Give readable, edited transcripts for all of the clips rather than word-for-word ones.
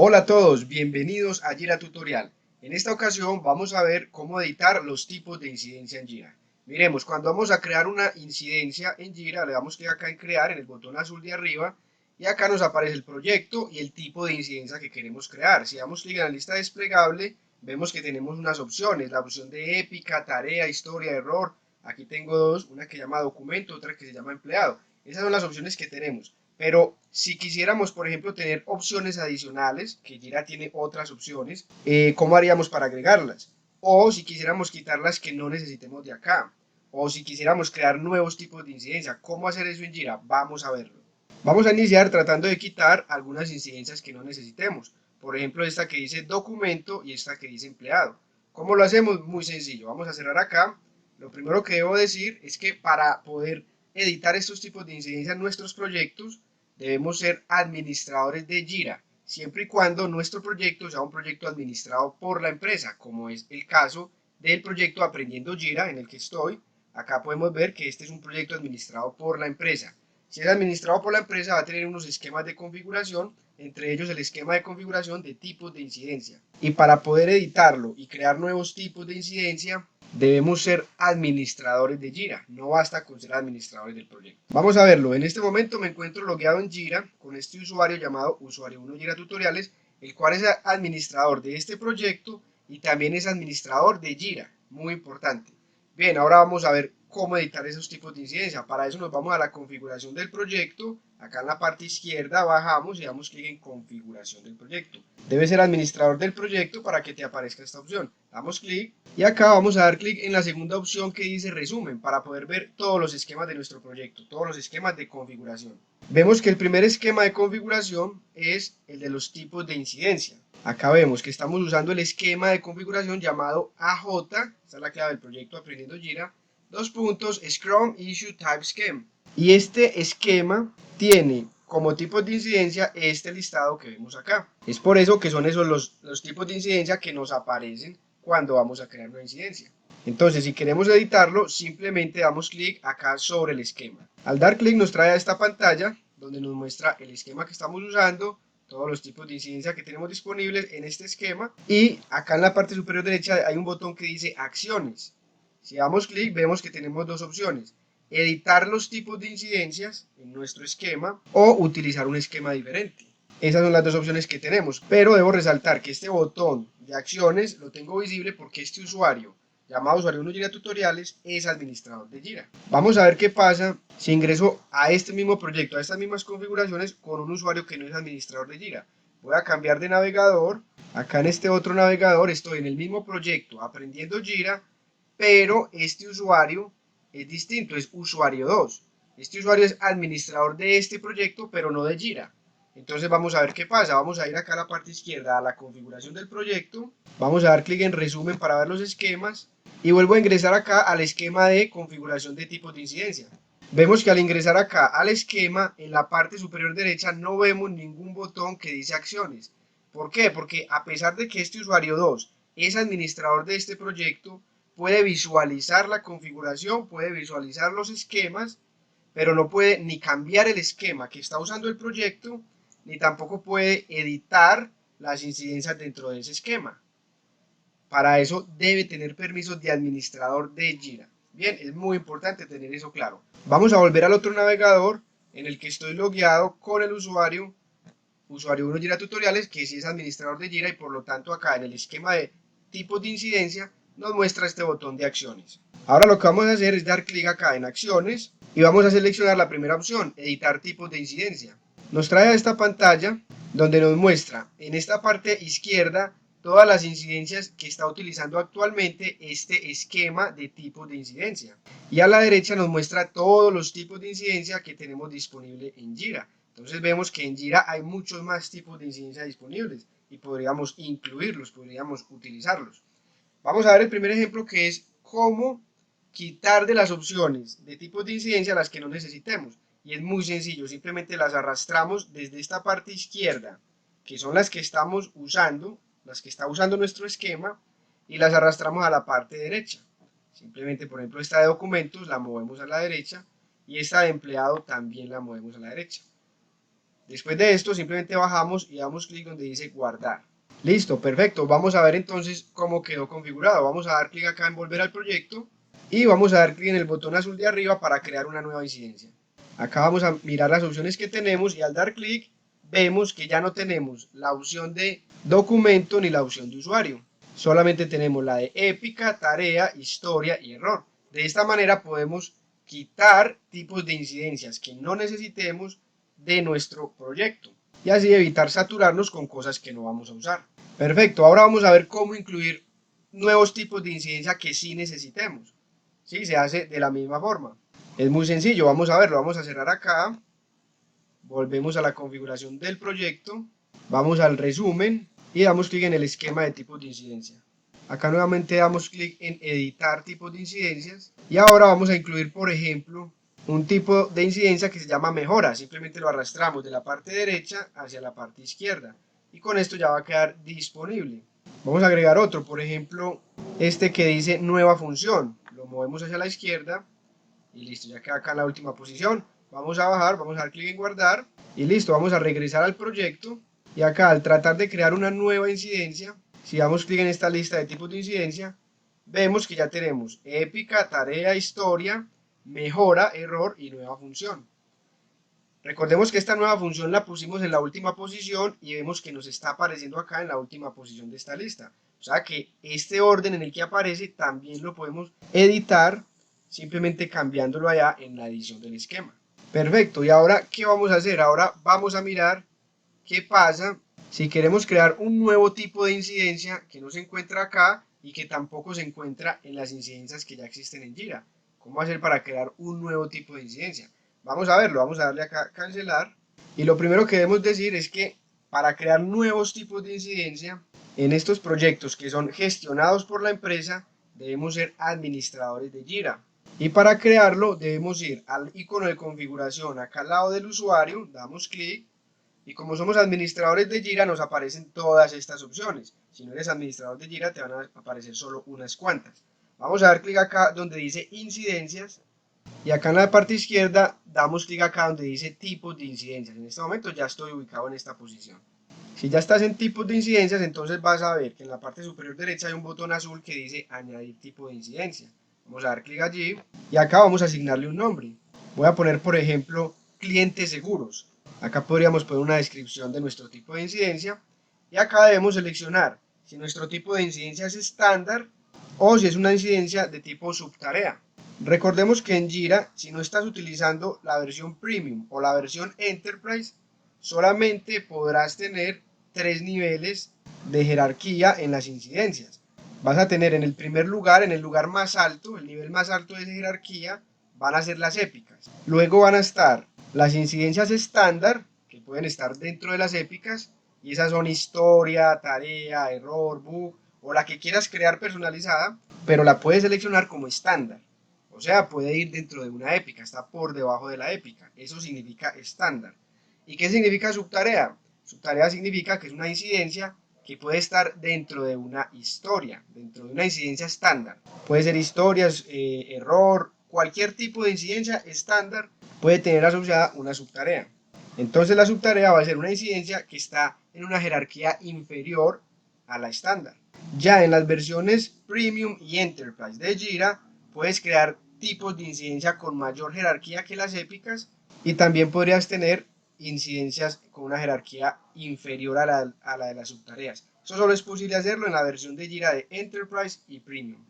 Hola a todos, bienvenidos a Jira Tutorial. En esta ocasión vamos a ver cómo editar los tipos de incidencia en Jira. Miremos, cuando vamos a crear una incidencia en Jira, le damos clic acá en crear, en el botón azul de arriba, y acá nos aparece el proyecto y el tipo de incidencia que queremos crear. Si damos clic en la lista desplegable, vemos que tenemos unas opciones, la opción de épica, tarea, historia, error. Aquí tengo dos, una que se llama documento, otra que se llama empleado. Esas son las opciones que tenemos. Pero si quisiéramos, por ejemplo, tener opciones adicionales, que Jira tiene otras opciones, ¿cómo haríamos para agregarlas? O si quisiéramos quitarlas que no necesitemos de acá. O si quisiéramos crear nuevos tipos de incidencia, ¿cómo hacer eso en Jira? Vamos a verlo. Vamos a iniciar tratando de quitar algunas incidencias que no necesitemos. Por ejemplo, esta que dice documento y esta que dice empleado. ¿Cómo lo hacemos? Muy sencillo. Vamos a cerrar acá. Lo primero que debo decir es que para poder editar estos tipos de incidencias en nuestros proyectos, debemos ser administradores de Jira, siempre y cuando nuestro proyecto sea un proyecto administrado por la empresa, como es el caso del proyecto Aprendiendo Jira en el que estoy. Acá podemos ver que este es un proyecto administrado por la empresa. Si es administrado por la empresa, va a tener unos esquemas de configuración, entre ellos el esquema de configuración de tipos de incidencia. Y para poder editarlo y crear nuevos tipos de incidencia, debemos ser administradores de Jira, no basta con ser administradores del proyecto. Vamos a verlo, en este momento me encuentro logueado en Jira con este usuario llamado usuario 1 Jira Tutoriales, el cual es administrador de este proyecto y también es administrador de Jira, muy importante. Bien, ahora vamos a ver cómo editar esos tipos de incidencia. Para eso nos vamos a la configuración del proyecto. Acá en la parte izquierda bajamos y damos clic en configuración del proyecto. Debes ser administrador del proyecto para que te aparezca esta opción. Damos clic y acá vamos a dar clic en la segunda opción que dice resumen para poder ver todos los esquemas de nuestro proyecto, todos los esquemas de configuración. Vemos que el primer esquema de configuración es el de los tipos de incidencia. Acá vemos que estamos usando el esquema de configuración llamado AJ, esta es la clave del proyecto Aprendiendo Jira, dos puntos, Scrum Issue Type Scheme. Y este esquema tiene como tipos de incidencia este listado que vemos acá. Es por eso que son esos los tipos de incidencia que nos aparecen cuando vamos a crear una incidencia. Entonces, si queremos editarlo, simplemente damos clic acá sobre el esquema. Al dar clic nos trae a esta pantalla donde nos muestra el esquema que estamos usando, todos los tipos de incidencia que tenemos disponibles en este esquema, y acá en la parte superior derecha hay un botón que dice acciones. Si damos clic vemos que tenemos dos opciones: editar los tipos de incidencias en nuestro esquema o utilizar un esquema diferente. Esas son las dos opciones que tenemos, pero debo resaltar que este botón de acciones lo tengo visible porque este usuario llamado usuario 1 Jira Tutoriales es administrador de Jira. Vamos a ver qué pasa si ingreso a este mismo proyecto, a estas mismas configuraciones con un usuario que no es administrador de Jira. Voy a cambiar de navegador. Acá en este otro navegador estoy en el mismo proyecto Aprendiendo Jira, pero este usuario es distinto, es usuario 2. Este usuario es administrador de este proyecto, pero no de Jira. Entonces vamos a ver qué pasa. Vamos a ir acá a la parte izquierda a la configuración del proyecto. Vamos a dar clic en resumen para ver los esquemas. Y vuelvo a ingresar acá al esquema de configuración de tipos de incidencia. Vemos que al ingresar acá al esquema, en la parte superior derecha no vemos ningún botón que dice acciones. ¿Por qué? Porque a pesar de que este usuario 2 es administrador de este proyecto, puede visualizar la configuración, puede visualizar los esquemas, pero no puede ni cambiar el esquema que está usando el proyecto, ni tampoco puede editar las incidencias dentro de ese esquema. Para eso debe tener permisos de administrador de Jira. Bien, es muy importante tener eso claro. Vamos a volver al otro navegador en el que estoy logueado con el usuario 1 Jira Tutoriales, que sí es administrador de Jira, y por lo tanto acá en el esquema de tipos de incidencia nos muestra este botón de acciones. Ahora lo que vamos a hacer es dar clic acá en acciones y vamos a seleccionar la primera opción, editar tipos de incidencia. Nos trae a esta pantalla donde nos muestra en esta parte izquierda todas las incidencias que está utilizando actualmente este esquema de tipos de incidencia. Y a la derecha nos muestra todos los tipos de incidencia que tenemos disponible en Jira. Entonces vemos que en Jira hay muchos más tipos de incidencia disponibles y podríamos incluirlos, podríamos utilizarlos. Vamos a ver el primer ejemplo, que es cómo quitar de las opciones de tipos de incidencia las que no necesitemos. Y es muy sencillo, simplemente las arrastramos desde esta parte izquierda, que son las que estamos usando, las que está usando nuestro esquema, y las arrastramos a la parte derecha. Simplemente, por ejemplo, esta de documentos la movemos a la derecha y esta de empleado también la movemos a la derecha. Después de esto simplemente bajamos y damos clic donde dice guardar. Listo, perfecto. Vamos a ver entonces cómo quedó configurado. Vamos a dar clic acá en volver al proyecto y vamos a dar clic en el botón azul de arriba para crear una nueva incidencia. Acá vamos a mirar las opciones que tenemos y al dar clic vemos que ya no tenemos la opción de documento ni la opción de usuario. Solamente tenemos la de épica, tarea, historia y error. De esta manera podemos quitar tipos de incidencias que no necesitemos de nuestro proyecto y así evitar saturarnos con cosas que no vamos a usar. Perfecto, ahora vamos a ver cómo incluir nuevos tipos de incidencia que sí necesitemos. Sí, se hace de la misma forma. Es muy sencillo, vamos a verlo, vamos a cerrar acá, volvemos a la configuración del proyecto, vamos al resumen y damos clic en el esquema de tipos de incidencia. Acá nuevamente damos clic en editar tipos de incidencias y ahora vamos a incluir, por ejemplo, un tipo de incidencia que se llama mejora. Simplemente lo arrastramos de la parte derecha hacia la parte izquierda y con esto ya va a quedar disponible. Vamos a agregar otro, por ejemplo, este que dice nueva función. Lo movemos hacia la izquierda y listo, ya queda acá en la última posición. Vamos a bajar, vamos a dar clic en guardar y listo, vamos a regresar al proyecto y acá al tratar de crear una nueva incidencia, si damos clic en esta lista de tipos de incidencia, vemos que ya tenemos épica, tarea, historia, mejora, error y nueva función. Recordemos que esta nueva función la pusimos en la última posición y vemos que nos está apareciendo acá en la última posición de esta lista. O sea que este orden en el que aparece también lo podemos editar simplemente cambiándolo allá en la edición del esquema. Perfecto, y ahora ¿qué vamos a hacer? Ahora vamos a mirar qué pasa si queremos crear un nuevo tipo de incidencia que no se encuentra acá y que tampoco se encuentra en las incidencias que ya existen en Jira. ¿Cómo hacer para crear un nuevo tipo de incidencia? Vamos a verlo, vamos a darle acá a cancelar y lo primero que debemos decir es que para crear nuevos tipos de incidencia en estos proyectos que son gestionados por la empresa debemos ser administradores de Jira y para crearlo debemos ir al icono de configuración acá al lado del usuario, damos clic y como somos administradores de Jira nos aparecen todas estas opciones. Si no eres administrador de Jira te van a aparecer solo unas cuantas. Vamos a dar clic acá donde dice incidencias y acá en la parte izquierda damos clic acá donde dice tipos de incidencias. En este momento ya estoy ubicado en esta posición. Si ya estás en tipos de incidencias, entonces vas a ver que en la parte superior derecha hay un botón azul que dice añadir tipo de incidencia. Vamos a dar clic allí y acá vamos a asignarle un nombre. Voy a poner por ejemplo clientes seguros. Acá podríamos poner una descripción de nuestro tipo de incidencia y acá debemos seleccionar si nuestro tipo de incidencia es estándar o si es una incidencia de tipo subtarea. Recordemos que en Jira, si no estás utilizando la versión Premium o la versión Enterprise, solamente podrás tener 3 niveles de jerarquía en las incidencias. Vas a tener en el primer lugar, en el lugar más alto, el nivel más alto de esa jerarquía, van a ser las épicas. Luego van a estar las incidencias estándar, que pueden estar dentro de las épicas, y esas son historia, tarea, error, bug, o la que quieras crear personalizada, pero la puedes seleccionar como estándar. O sea, puede ir dentro de una épica, está por debajo de la épica. Eso significa estándar. ¿Y qué significa subtarea? Subtarea significa que es una incidencia que puede estar dentro de una historia, dentro de una incidencia estándar. Puede ser historias, error, cualquier tipo de incidencia estándar puede tener asociada una subtarea. Entonces la subtarea va a ser una incidencia que está en una jerarquía inferior a la estándar. Ya en las versiones Premium y Enterprise de Jira puedes crear tipos de incidencia con mayor jerarquía que las épicas y también podrías tener incidencias con una jerarquía inferior a la de las subtareas. Eso solo es posible hacerlo en la versión de Jira de Enterprise y Premium.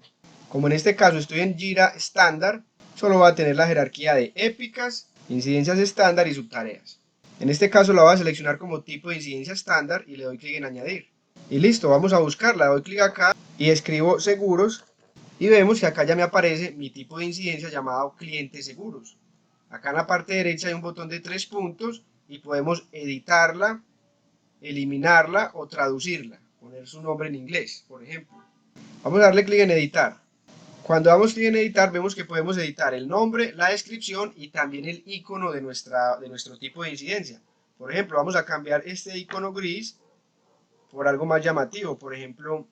Como en este caso estoy en Jira estándar, solo va a tener la jerarquía de épicas, incidencias estándar y subtareas. En este caso la voy a seleccionar como tipo de incidencia estándar y le doy clic en añadir. Y listo, vamos a buscarla, doy clic acá y escribo seguros y vemos que acá ya me aparece mi tipo de incidencia llamado clientes seguros. Acá en la parte derecha hay un botón de 3 puntos y podemos editarla, eliminarla o traducirla, poner su nombre en inglés, por ejemplo. Vamos a darle clic en editar. Cuando damos clic en editar vemos que podemos editar el nombre, la descripción y también el icono de nuestro tipo de incidencia. Por ejemplo, vamos a cambiar este icono gris por algo más llamativo, por ejemplo,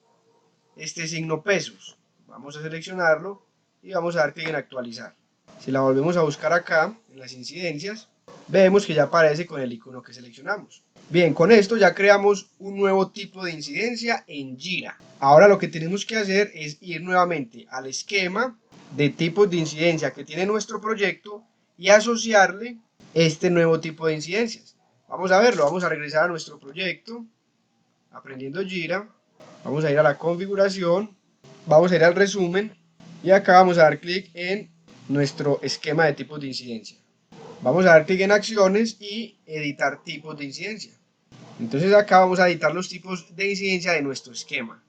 este signo pesos. Vamos a seleccionarlo y vamos a dar clic en actualizar. Si la volvemos a buscar acá, en las incidencias, vemos que ya aparece con el icono que seleccionamos. Bien, con esto ya creamos un nuevo tipo de incidencia en Jira. Ahora lo que tenemos que hacer es ir nuevamente al esquema de tipos de incidencia que tiene nuestro proyecto y asociarle este nuevo tipo de incidencias. Vamos a verlo, vamos a regresar a nuestro proyecto, aprendiendo Jira, vamos a ir a la configuración, vamos a ir al resumen y acá vamos a dar clic en nuestro esquema de tipos de incidencia. Vamos a dar clic en acciones y editar tipos de incidencia. Entonces acá vamos a editar los tipos de incidencia de nuestro esquema.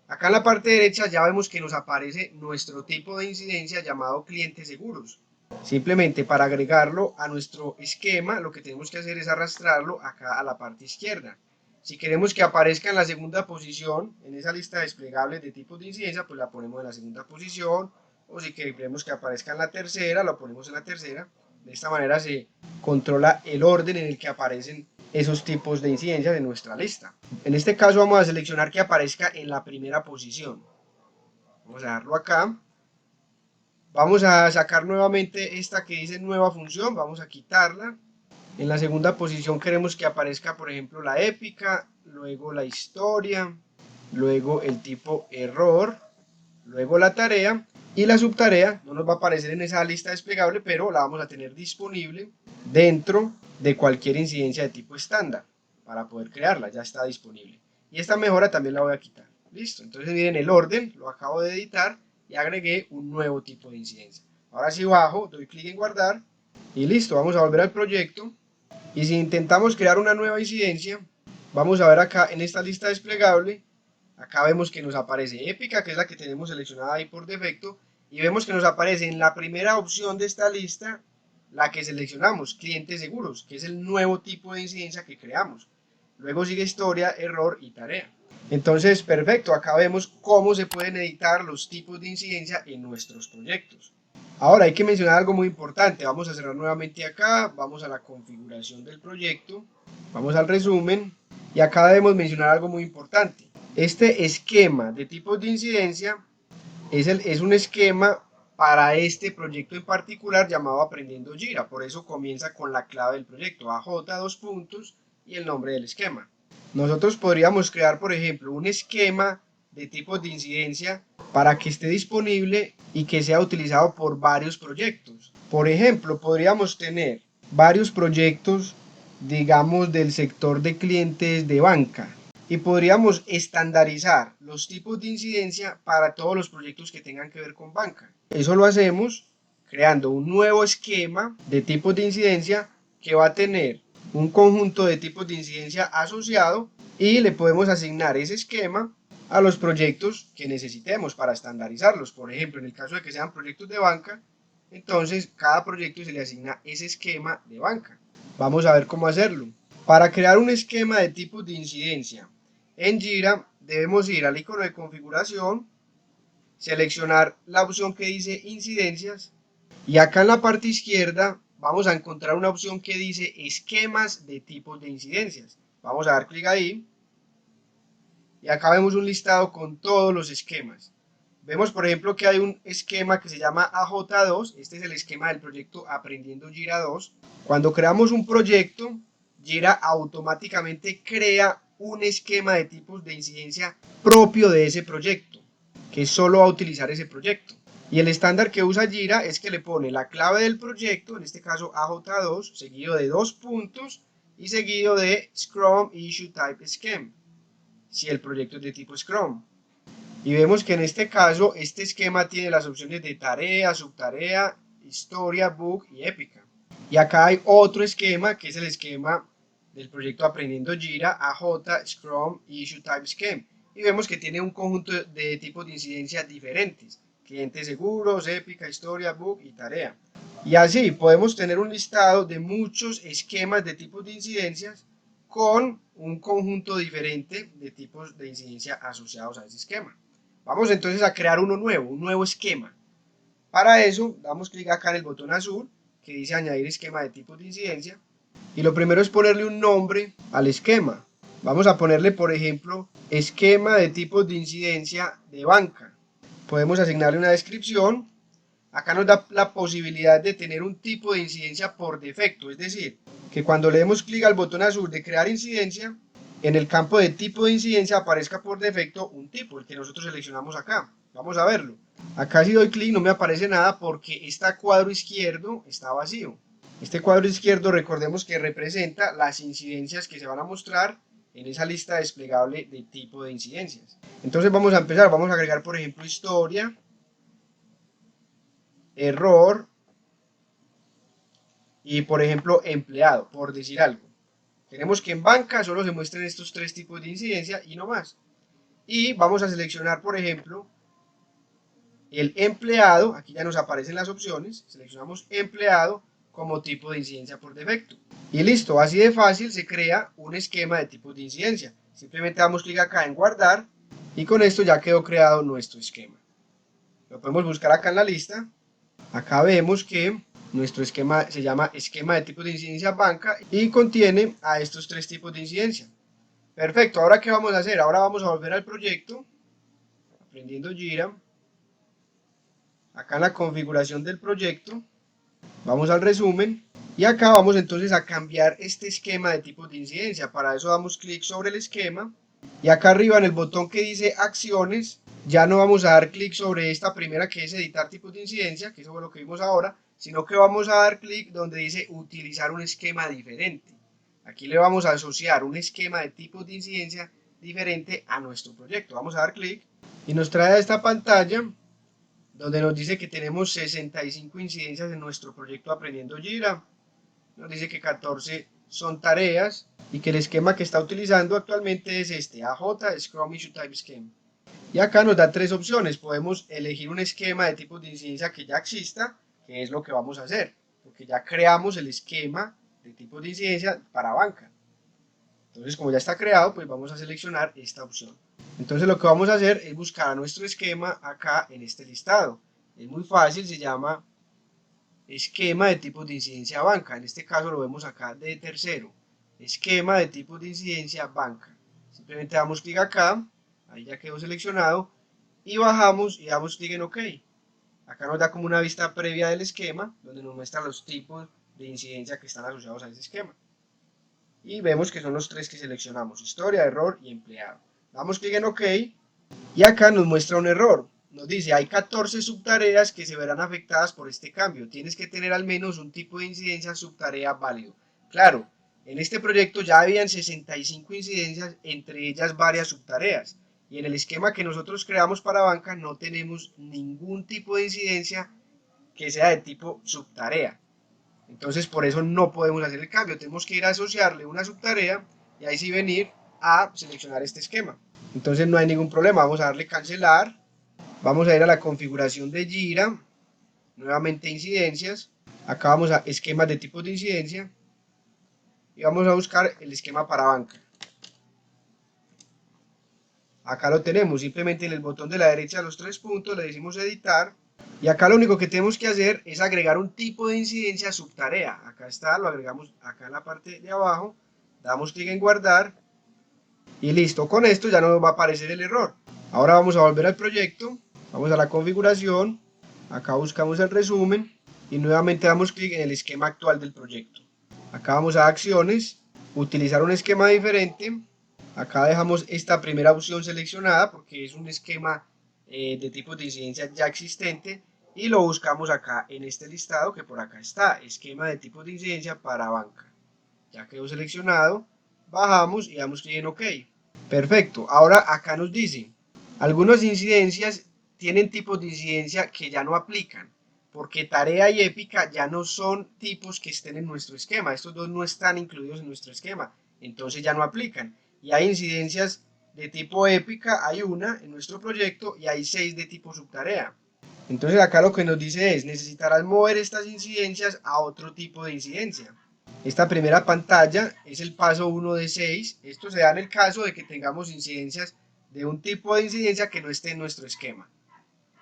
Acá en la parte derecha ya vemos que nos aparece nuestro tipo de incidencia llamado clientes seguros. Simplemente para agregarlo a nuestro esquema, lo que tenemos que hacer es arrastrarlo acá a la parte izquierda. Si queremos que aparezca en la segunda posición, en esa lista desplegable de tipos de incidencia, pues la ponemos en la segunda posición. O si queremos que aparezca en la tercera, lo ponemos en la tercera. De esta manera se controla el orden en el que aparecen esos tipos de incidencias en nuestra lista. En este caso vamos a seleccionar que aparezca en la primera posición. Vamos a darlo acá. Vamos a sacar nuevamente esta que dice nueva función, vamos a quitarla. En la segunda posición queremos que aparezca, por ejemplo, la épica, luego la historia, luego el tipo error, luego la tarea y la subtarea. No nos va a aparecer en esa lista desplegable, pero la vamos a tener disponible dentro de cualquier incidencia de tipo estándar para poder crearla, ya está disponible. Y esta mejora también la voy a quitar. Listo, entonces miren el orden, lo acabo de editar y agregué un nuevo tipo de incidencia. Ahora si bajo, doy clic en guardar y listo, vamos a volver al proyecto. Y si intentamos crear una nueva incidencia, vamos a ver acá en esta lista desplegable, acá vemos que nos aparece épica, que es la que tenemos seleccionada ahí por defecto, y vemos que nos aparece en la primera opción de esta lista la que seleccionamos, clientes seguros, que es el nuevo tipo de incidencia que creamos. Luego sigue historia, error y tarea. Entonces, perfecto, acá vemos cómo se pueden editar los tipos de incidencia en nuestros proyectos. Ahora hay que mencionar algo muy importante. Vamos a cerrar nuevamente acá, vamos a la configuración del proyecto, vamos al resumen y acá debemos mencionar algo muy importante. Este esquema de tipos de incidencia es un esquema para este proyecto en particular llamado Aprendiendo Jira. Por eso comienza con la clave del proyecto, AJ, dos puntos y el nombre del esquema. Nosotros podríamos crear, por ejemplo, un esquema de tipos de incidencia para que esté disponible y que sea utilizado por varios proyectos. Por ejemplo, podríamos tener varios proyectos, digamos, del sector de clientes de banca y podríamos estandarizar los tipos de incidencia para todos los proyectos que tengan que ver con banca. Eso lo hacemos creando un nuevo esquema de tipos de incidencia que va a tener un conjunto de tipos de incidencia asociado y le podemos asignar ese esquema a los proyectos que necesitemos para estandarizarlos. Por ejemplo, en el caso de que sean proyectos de banca, entonces cada proyecto se le asigna ese esquema de banca. Vamos a ver cómo hacerlo. Para crear un esquema de tipos de incidencia en Jira, debemos ir al icono de configuración, seleccionar la opción que dice incidencias y acá en la parte izquierda vamos a encontrar una opción que dice esquemas de tipos de incidencias. Vamos a dar clic ahí y acá vemos un listado con todos los esquemas. Vemos por ejemplo que hay un esquema que se llama AJ2, este es el esquema del proyecto Aprendiendo Jira 2. Cuando creamos un proyecto, Jira automáticamente crea un esquema de tipos de incidencia propio de ese proyecto, que solo va a utilizar ese proyecto. Y el estándar que usa Jira es que le pone la clave del proyecto, en este caso AJ2, seguido de dos puntos y seguido de Scrum Issue Type Scheme, si el proyecto es de tipo Scrum. Y vemos que en este caso, este esquema tiene las opciones de tarea, subtarea, historia, bug y épica. Y acá hay otro esquema, que es el esquema del proyecto Aprendiendo Jira, AJ, Scrum, Issue Type Scheme. Y vemos que tiene un conjunto de tipos de incidencia diferentes. Clientes seguros, épica, historia, bug y tarea. Y así podemos tener un listado de muchos esquemas de tipos de incidencias con un conjunto diferente de tipos de incidencia asociados a ese esquema. Vamos entonces a crear uno nuevo, un nuevo esquema. Para eso damos clic acá en el botón azul que dice añadir esquema de tipos de incidencia y lo primero es ponerle un nombre al esquema. Vamos a ponerle por ejemplo esquema de tipos de incidencia de banca. Podemos asignarle una descripción, acá nos da la posibilidad de tener un tipo de incidencia por defecto, es decir, que cuando le demos clic al botón azul de crear incidencia, en el campo de tipo de incidencia aparezca por defecto un tipo, el que nosotros seleccionamos acá. Vamos a verlo. Acá si doy clic no me aparece nada porque este cuadro izquierdo está vacío. Este cuadro izquierdo recordemos que representa las incidencias que se van a mostrar en esa lista desplegable de tipo de incidencias. Entonces vamos a empezar, vamos a agregar por ejemplo historia, error y por ejemplo empleado, por decir algo. Queremos que en banca solo se muestren estos tres tipos de incidencia y no más. Y vamos a seleccionar por ejemplo el empleado, aquí ya nos aparecen las opciones, seleccionamos empleado como tipo de incidencia por defecto. Y listo, así de fácil se crea un esquema de tipos de incidencia. Simplemente damos clic acá en guardar y con esto ya quedó creado nuestro esquema. Lo podemos buscar acá en la lista. Acá vemos que nuestro esquema se llama esquema de tipos de incidencia banca y contiene a estos tres tipos de incidencia. Perfecto, ahora ¿qué vamos a hacer? Ahora vamos a volver al proyecto, aprendiendo Jira. Acá en la configuración del proyecto, vamos al resumen y acá vamos entonces a cambiar este esquema de tipos de incidencia. Para eso damos clic sobre el esquema y acá arriba en el botón que dice acciones, ya no vamos a dar clic sobre esta primera que es editar tipos de incidencia, que eso fue lo que vimos ahora, sino que vamos a dar clic donde dice utilizar un esquema diferente. Aquí le vamos a asociar un esquema de tipos de incidencia diferente a nuestro proyecto. Vamos a dar clic y nos trae a esta pantalla donde nos dice que tenemos 65 incidencias en nuestro proyecto Aprendiendo Jira. Nos dice que 14 son tareas y que el esquema que está utilizando actualmente es este, AJ Scrum Issue Type Scheme. Y acá nos da tres opciones. Podemos elegir un esquema de tipos de incidencia que ya exista, que es lo que vamos a hacer, porque ya creamos el esquema de tipos de incidencia para banca. Entonces, como ya está creado, pues vamos a seleccionar esta opción. Entonces lo que vamos a hacer es buscar a nuestro esquema acá en este listado. Es muy fácil, se llama esquema de tipos de incidencia banca. En este caso lo vemos acá de tercero. Esquema de tipos de incidencia banca. Simplemente damos clic acá, ahí ya quedó seleccionado, y bajamos y damos clic en OK. Acá nos da como una vista previa del esquema, donde nos muestra los tipos de incidencia que están asociados a ese esquema. Y vemos que son los tres que seleccionamos, historia, error y empleado. Damos clic en OK y acá nos muestra un error. Nos dice, hay 14 subtareas que se verán afectadas por este cambio. Tienes que tener al menos un tipo de incidencia subtarea válido. Claro, en este proyecto ya habían 65 incidencias, entre ellas varias subtareas. Y en el esquema que nosotros creamos para banca no tenemos ningún tipo de incidencia que sea de tipo subtarea. Entonces por eso no podemos hacer el cambio, tenemos que ir a asociarle una subtarea y ahí sí venir a seleccionar este esquema. Entonces no hay ningún problema, vamos a darle cancelar, vamos a ir a la configuración de Jira, nuevamente incidencias, acá vamos a esquemas de tipos de incidencia y vamos a buscar el esquema para banca. Acá lo tenemos, simplemente en el botón de la derecha de los tres puntos le decimos editar. Y acá lo único que tenemos que hacer es agregar un tipo de incidencia subtarea. Acá está, lo agregamos acá en la parte de abajo, damos clic en guardar y listo. Con esto ya no nos va a aparecer el error. Ahora vamos a volver al proyecto, vamos a la configuración, acá buscamos el resumen y nuevamente damos clic en el esquema actual del proyecto. Acá vamos a acciones, utilizar un esquema diferente. Acá dejamos esta primera opción seleccionada porque es un esquema de tipos de incidencia ya existente y lo buscamos acá en este listado que por acá está, esquema de tipos de incidencia para banca. Ya quedó seleccionado, bajamos y damos clic en OK. Perfecto, ahora acá nos dice, algunas incidencias tienen tipos de incidencia que ya no aplican, porque tarea y épica ya no son tipos que estén en nuestro esquema, estos dos no están incluidos en nuestro esquema, entonces ya no aplican. Y hay incidencias de tipo épica, hay una en nuestro proyecto y hay 6 de tipo subtarea. Entonces acá lo que nos dice es, necesitarás mover estas incidencias a otro tipo de incidencia. Esta primera pantalla es el paso 1 de 6. Esto se da en el caso de que tengamos incidencias de un tipo de incidencia que no esté en nuestro esquema.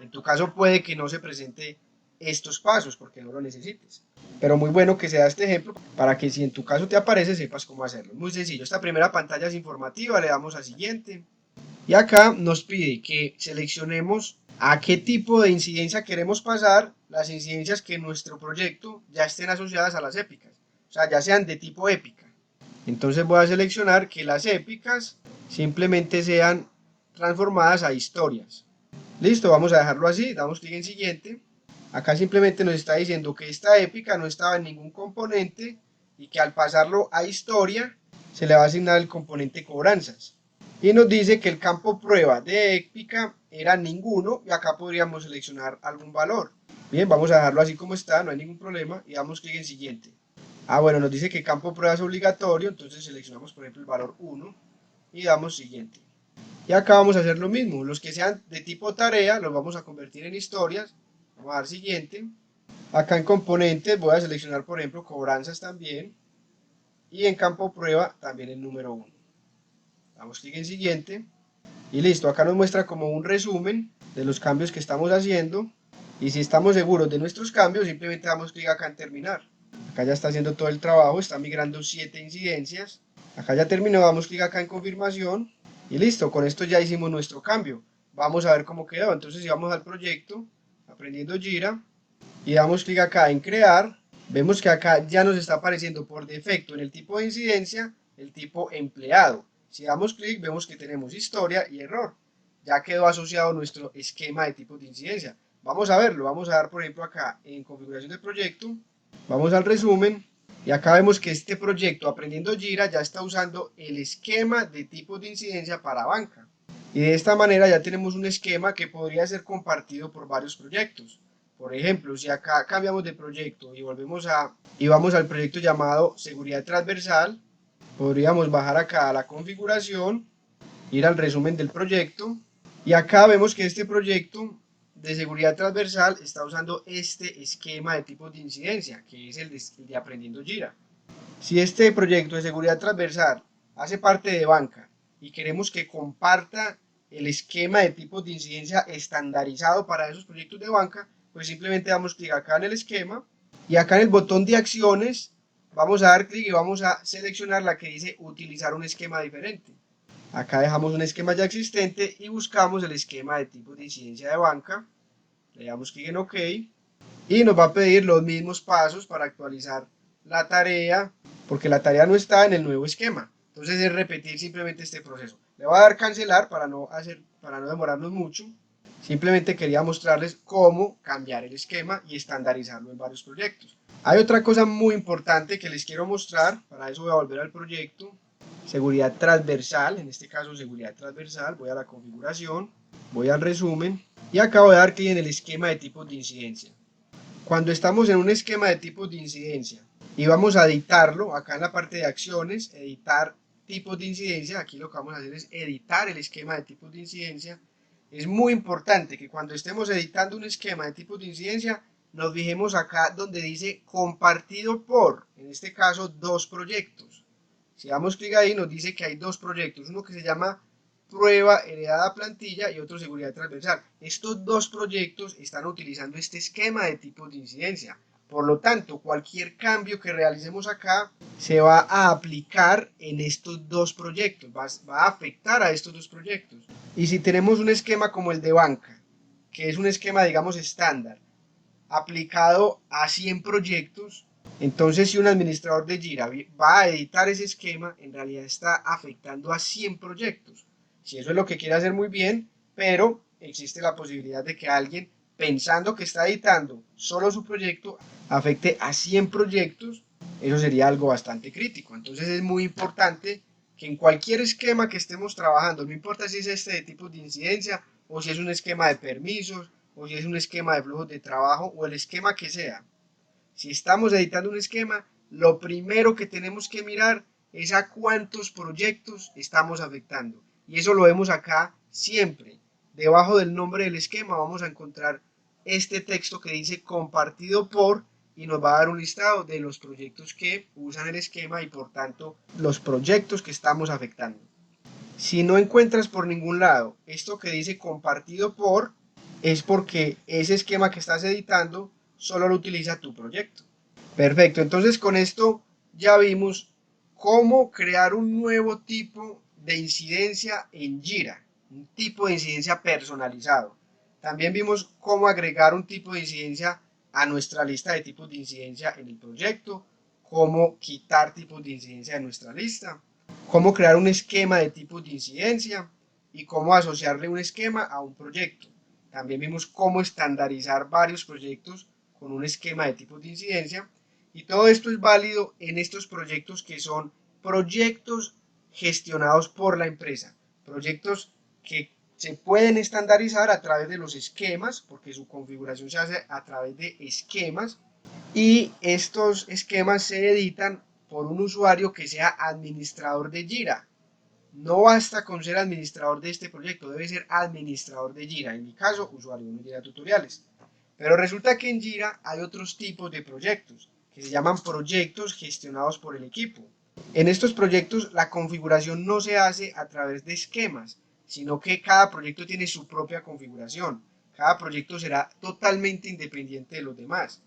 En tu caso puede que no se presente estos pasos porque no lo necesites. Pero muy bueno que se da este ejemplo para que si en tu caso te aparece sepas cómo hacerlo. Muy sencillo, esta primera pantalla es informativa, le damos a siguiente. Y acá nos pide que seleccionemos a qué tipo de incidencia queremos pasar las incidencias que en nuestro proyecto ya estén asociadas a las épicas, o sea, ya sean de tipo épica. Entonces voy a seleccionar que las épicas simplemente sean transformadas a historias. Listo, vamos a dejarlo así, damos clic en siguiente. Acá simplemente nos está diciendo que esta épica no estaba en ningún componente y que al pasarlo a historia se le va a asignar el componente cobranzas. Y nos dice que el campo prueba de épica era ninguno y acá podríamos seleccionar algún valor. Bien, vamos a dejarlo así como está, no hay ningún problema y damos clic en siguiente. Bueno, nos dice que campo prueba es obligatorio, entonces seleccionamos por ejemplo el valor 1 y damos siguiente. Y acá vamos a hacer lo mismo, los que sean de tipo tarea los vamos a convertir en historias, vamos a dar siguiente. Acá en componentes voy a seleccionar por ejemplo cobranzas también y en campo prueba también el número 1. Damos clic en siguiente y listo, acá nos muestra como un resumen de los cambios que estamos haciendo y si estamos seguros de nuestros cambios simplemente damos clic acá en terminar. Acá ya está haciendo todo el trabajo, está migrando 7 incidencias. Acá ya terminó, damos clic acá en confirmación y listo, con esto ya hicimos nuestro cambio. Vamos a ver cómo quedó. Entonces si vamos al proyecto, aprendiendo Jira, y damos clic acá en crear, vemos que acá ya nos está apareciendo por defecto en el tipo de incidencia el tipo empleado. Si damos clic vemos que tenemos historia y error. Ya quedó asociado nuestro esquema de tipos de incidencia. Vamos a verlo, vamos a dar por ejemplo acá en configuración de proyecto, vamos al resumen y acá vemos que este proyecto Aprendiendo Jira ya está usando el esquema de tipos de incidencia para banca. Y de esta manera ya tenemos un esquema que podría ser compartido por varios proyectos. Por ejemplo, si acá cambiamos de proyecto y vamos al proyecto llamado Seguridad Transversal, podríamos bajar acá a la configuración, ir al resumen del proyecto y acá vemos que este proyecto de seguridad transversal está usando este esquema de tipos de incidencia, que es el de Aprendiendo Jira. Si este proyecto de seguridad transversal hace parte de banca y queremos que comparta el esquema de tipos de incidencia estandarizado para esos proyectos de banca, pues simplemente damos clic acá en el esquema y acá en el botón de acciones vamos a dar clic y vamos a seleccionar la que dice utilizar un esquema diferente. Acá dejamos un esquema ya existente y buscamos el esquema de tipos de incidencia de banca, le damos clic en OK y nos va a pedir los mismos pasos para actualizar la tarea, porque la tarea no está en el nuevo esquema. Entonces es repetir simplemente este proceso. Le voy a dar cancelar para no demorarnos mucho. Simplemente quería mostrarles cómo cambiar el esquema y estandarizarlo en varios proyectos. Hay otra cosa muy importante que les quiero mostrar, para eso voy a volver al proyecto. Seguridad transversal, en este caso seguridad transversal, voy a la configuración, voy al resumen y acá voy a dar clic en el esquema de tipos de incidencia. Cuando estamos en un esquema de tipos de incidencia y vamos a editarlo, acá en la parte de acciones, editar tipos de incidencia, aquí lo que vamos a hacer es editar el esquema de tipos de incidencia. Es muy importante que cuando estemos editando un esquema de tipos de incidencia, nos fijemos acá donde dice compartido por, en este caso, 2 proyectos. Si damos clic ahí, nos dice que hay 2 proyectos, uno que se llama prueba heredada plantilla y otro seguridad transversal. Estos 2 proyectos están utilizando este esquema de tipos de incidencia. Por lo tanto, cualquier cambio que realicemos acá se va a aplicar en estos 2 proyectos, va a afectar a estos 2 proyectos. Y si tenemos un esquema como el de banca, que es un esquema, digamos, estándar, aplicado a 100 proyectos, entonces si un administrador de Jira va a editar ese esquema, en realidad está afectando a 100 proyectos. Si eso es lo que quiere hacer, muy bien, pero existe la posibilidad de que alguien, pensando que está editando solo su proyecto, afecte a 100 proyectos. Eso sería algo bastante crítico. Entonces es muy importante que en cualquier esquema que estemos trabajando, no importa si es este de tipos de incidencia o si es un esquema de permisos o si es un esquema de flujos de trabajo o el esquema que sea, si estamos editando un esquema, lo primero que tenemos que mirar es a cuántos proyectos estamos afectando. Y eso lo vemos acá siempre. Debajo del nombre del esquema vamos a encontrar este texto que dice compartido por y nos va a dar un listado de los proyectos que usan el esquema y por tanto los proyectos que estamos afectando. Si no encuentras por ningún lado esto que dice compartido por, es porque ese esquema que estás editando solo lo utiliza tu proyecto. Perfecto, entonces con esto ya vimos cómo crear un nuevo tipo de incidencia en Jira, un tipo de incidencia personalizado. También vimos cómo agregar un tipo de incidencia a nuestra lista de tipos de incidencia en el proyecto, cómo quitar tipos de incidencia de nuestra lista, cómo crear un esquema de tipos de incidencia y cómo asociarle un esquema a un proyecto. También vimos cómo estandarizar varios proyectos con un esquema de tipos de incidencia, y todo esto es válido en estos proyectos que son proyectos gestionados por la empresa, proyectos que se pueden estandarizar a través de los esquemas, porque su configuración se hace a través de esquemas, y estos esquemas se editan por un usuario que sea administrador de Jira. No basta con ser administrador de este proyecto, debe ser administrador de Jira. En mi caso, usuario 1 Jira Tutoriales. Pero resulta que en Jira hay otros tipos de proyectos, que se llaman proyectos gestionados por el equipo. En estos proyectos la configuración no se hace a través de esquemas, sino que cada proyecto tiene su propia configuración. Cada proyecto será totalmente independiente de los demás.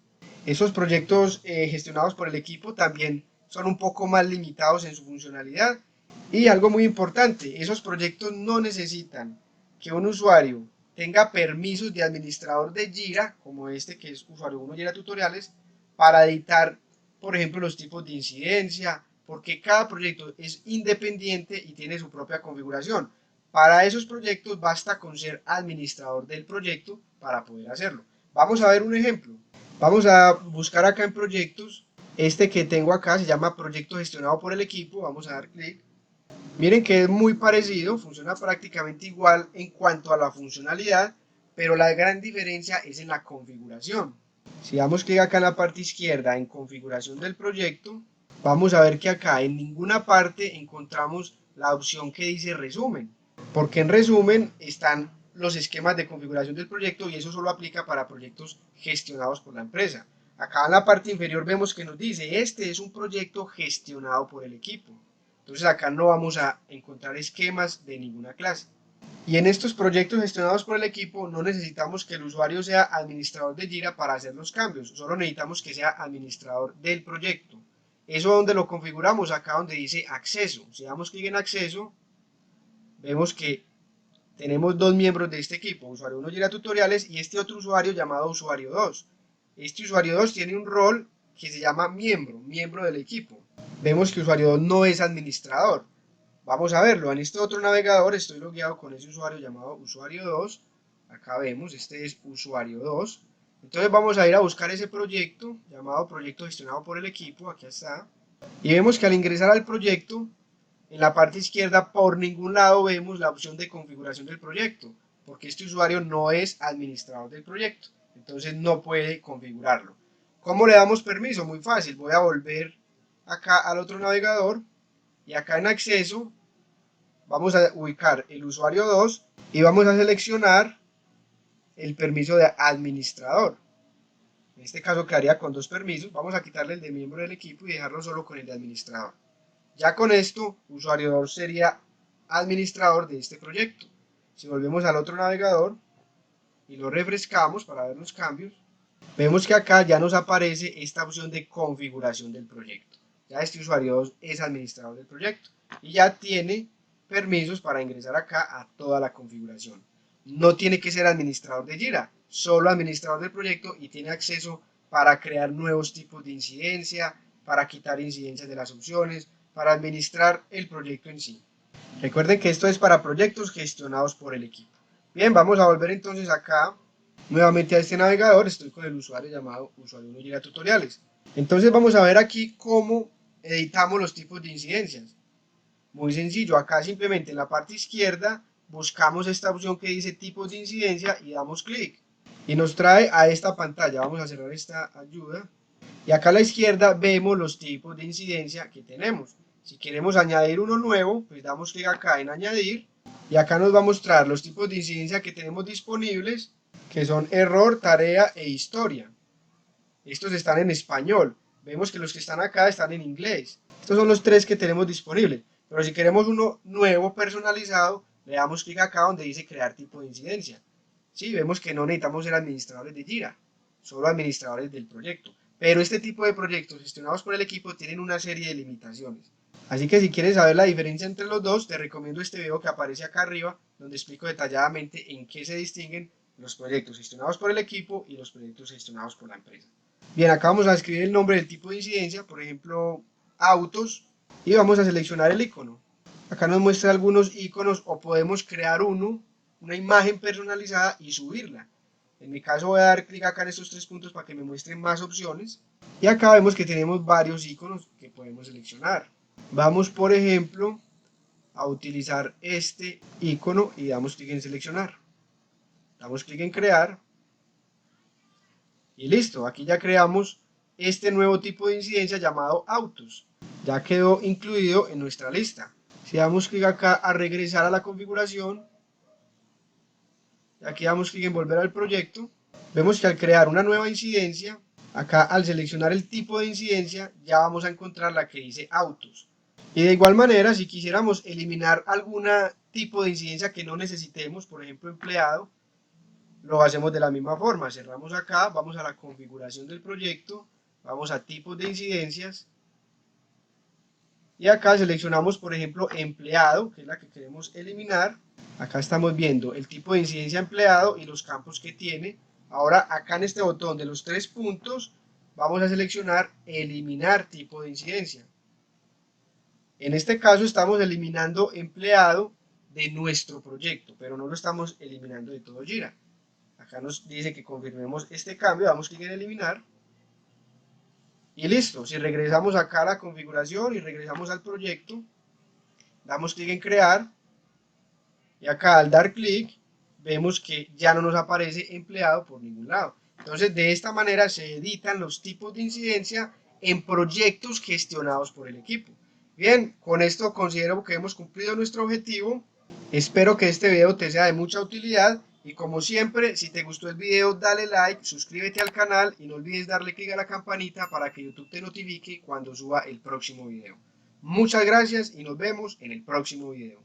Esos proyectos gestionados por el equipo también son un poco más limitados en su funcionalidad. Y algo muy importante, esos proyectos no necesitan que un usuario tenga permisos de administrador de Jira, como este que es usuario 1 Jira Tutoriales, para editar, por ejemplo, los tipos de incidencia, porque cada proyecto es independiente y tiene su propia configuración. Para esos proyectos basta con ser administrador del proyecto para poder hacerlo. Vamos a ver un ejemplo. Vamos a buscar acá en proyectos. Este que tengo acá se llama proyecto gestionado por el equipo. Vamos a dar clic. Miren que es muy parecido, funciona prácticamente igual en cuanto a la funcionalidad, pero la gran diferencia es en la configuración. Si damos clic acá en la parte izquierda en configuración del proyecto, vamos a ver que acá en ninguna parte encontramos la opción que dice resumen, porque en resumen están los esquemas de configuración del proyecto y eso solo aplica para proyectos gestionados por la empresa. Acá en la parte inferior vemos que nos dice, este es un proyecto gestionado por el equipo. Entonces acá no vamos a encontrar esquemas de ninguna clase. Y en estos proyectos gestionados por el equipo no necesitamos que el usuario sea administrador de Jira para hacer los cambios, solo necesitamos que sea administrador del proyecto. Eso donde lo configuramos, acá donde dice acceso. Si damos clic en acceso, vemos que tenemos dos miembros de este equipo, usuario 1 Jira Tutoriales y este otro usuario llamado usuario 2. Este usuario 2 tiene un rol que se llama miembro del equipo. Vemos que usuario 2 no es administrador. Vamos a verlo, en este otro navegador estoy logueado con ese usuario llamado usuario 2. Acá vemos, este es usuario 2. Entonces vamos a ir a buscar ese proyecto llamado proyecto gestionado por el equipo, aquí está. Y vemos que al ingresar al proyecto, en la parte izquierda por ningún lado vemos la opción de configuración del proyecto, porque este usuario no es administrador del proyecto, entonces no puede configurarlo. ¿Cómo le damos permiso? Muy fácil, voy a volver acá al otro navegador y acá en acceso vamos a ubicar el usuario 2 y vamos a seleccionar el permiso de administrador. En este caso quedaría con dos permisos, vamos a quitarle el de miembro del equipo y dejarlo solo con el de administrador. Ya con esto, usuario 2 sería administrador de este proyecto. Si volvemos al otro navegador y lo refrescamos para ver los cambios, vemos que acá ya nos aparece esta opción de configuración del proyecto. Ya este usuario 2 es administrador del proyecto y ya tiene permisos para ingresar acá a toda la configuración. No tiene que ser administrador de Jira, solo administrador del proyecto y tiene acceso para crear nuevos tipos de incidencia, para quitar incidencias de las opciones, para administrar el proyecto en sí. Recuerden que esto es para proyectos gestionados por el equipo. Bien, vamos a volver entonces acá nuevamente a este navegador. Estoy con el usuario llamado usuario 1 Jira Tutoriales. Entonces vamos a ver aquí cómo editamos los tipos de incidencias. Muy sencillo, acá simplemente en la parte izquierda buscamos esta opción que dice tipos de incidencia y damos clic. Y nos trae a esta pantalla. Vamos a cerrar esta ayuda. Y acá a la izquierda vemos los tipos de incidencia que tenemos. Si queremos añadir uno nuevo, pues damos clic acá en añadir. Y acá nos va a mostrar los tipos de incidencia que tenemos disponibles, que son error, tarea e historia. Estos están en español. Vemos que los que están acá están en inglés. Estos son los tres que tenemos disponibles. Pero si queremos uno nuevo, personalizado, le damos clic acá donde dice crear tipo de incidencia. Sí, vemos que no necesitamos ser administradores de Jira, solo administradores del proyecto. Pero este tipo de proyectos gestionados por el equipo tienen una serie de limitaciones. Así que si quieres saber la diferencia entre los dos, te recomiendo este video que aparece acá arriba, donde explico detalladamente en qué se distinguen los proyectos gestionados por el equipo y los proyectos gestionados por la empresa. Bien, acá vamos a escribir el nombre del tipo de incidencia, por ejemplo, autos, y vamos a seleccionar el icono. Acá nos muestra algunos iconos o podemos crear una imagen personalizada y subirla. En mi caso voy a dar clic acá en estos 3 puntos para que me muestren más opciones. Y acá vemos que tenemos varios iconos que podemos seleccionar. Vamos, por ejemplo, a utilizar este icono y damos clic en seleccionar. Damos clic en crear. Y listo, aquí ya creamos este nuevo tipo de incidencia llamado autos. Ya quedó incluido en nuestra lista. Si damos clic acá a regresar a la configuración, aquí damos clic en volver al proyecto, vemos que al crear una nueva incidencia, acá al seleccionar el tipo de incidencia, ya vamos a encontrar la que dice autos. Y de igual manera, si quisiéramos eliminar algún tipo de incidencia que no necesitemos, por ejemplo empleado, lo hacemos de la misma forma. Cerramos acá, vamos a la configuración del proyecto, vamos a tipos de incidencias, y acá seleccionamos, por ejemplo, empleado, que es la que queremos eliminar. Acá estamos viendo el tipo de incidencia empleado y los campos que tiene. Ahora, acá en este botón de los 3 puntos, vamos a seleccionar eliminar tipo de incidencia. En este caso estamos eliminando empleado de nuestro proyecto, pero no lo estamos eliminando de todo Jira. Acá nos dice que confirmemos este cambio, damos clic en eliminar. Y listo, si regresamos acá a la configuración y regresamos al proyecto, damos clic en crear, y acá al dar clic, vemos que ya no nos aparece empleado por ningún lado. Entonces, de esta manera se editan los tipos de incidencia en proyectos gestionados por el equipo. Bien, con esto considero que hemos cumplido nuestro objetivo. Espero que este video te sea de mucha utilidad. Y como siempre, si te gustó el video, dale like, suscríbete al canal y no olvides darle clic a la campanita para que YouTube te notifique cuando suba el próximo video. Muchas gracias y nos vemos en el próximo video.